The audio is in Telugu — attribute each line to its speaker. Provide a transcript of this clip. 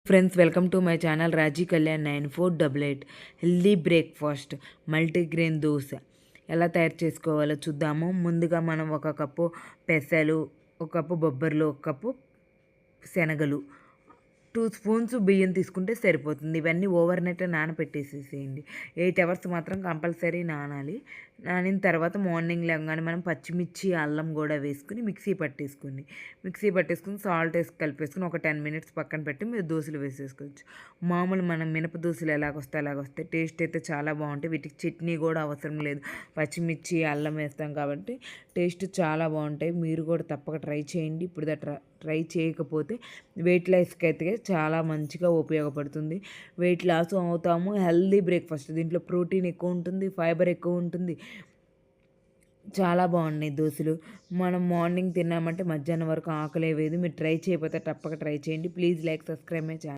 Speaker 1: Friends, welcome to my channel Raji Kalyan 9488. Healthy breakfast multigrain dosa ఎలా తయారు చేసుకోవాలో చూద్దాము. ముందుగా మనం ఒక కప్పు పెసలు, ఒక కప్పు బొబ్బర్లు, ఒక కప్పు శనగలు, 2 స్పూన్స్ బియ్యం తీసుకుంటే సరిపోతుంది. ఇవన్నీ ఓవర్ నైట్ నానబెట్టేసేసేయండి. 8 అవర్స్ మాత్రం కంపల్సరీ నానాలి. నానిన తర్వాత మార్నింగ్ లేవగానే మనం పచ్చిమిర్చి, అల్లం కూడా వేసుకుని మిక్సీ పట్టేసుకుని సాల్ట్ వేసి కలిపేసుకుని ఒక 10 మినిట్స్ పక్కన పెట్టి మీరు దోశలు వేసేసుకోవచ్చు. మామూలు మనం మినప దోశలు అలాగొస్తాయి. టేస్ట్ అయితే చాలా బాగుంటాయి. వీటికి చట్నీ కూడా అవసరం లేదు. పచ్చిమిర్చి, అల్లం వేస్తాం కాబట్టి టేస్ట్ చాలా బాగుంటాయి. మీరు కూడా తప్పక ట్రై చేయండి. ఇప్పుడు ట్రై చేయకపోతే వెయిట్ లాస్కి అయితే చాలా మంచిగా ఉపయోగపడుతుంది. వెయిట్ లాస్ అవుతాము. హెల్దీ బ్రేక్ఫాస్ట్, దీంట్లో ప్రోటీన్ ఎక్కువ ఉంటుంది, ఫైబర్ ఎక్కువ ఉంటుంది. చాలా బాగున్నాయి దోశలు. మనం మార్నింగ్ తిన్నామంటే మధ్యాహ్నం వరకు ఆకలే వేయదు. మీరు ట్రై చేయకపోతే తప్పక ట్రై చేయండి. Please like, subscribe my channel.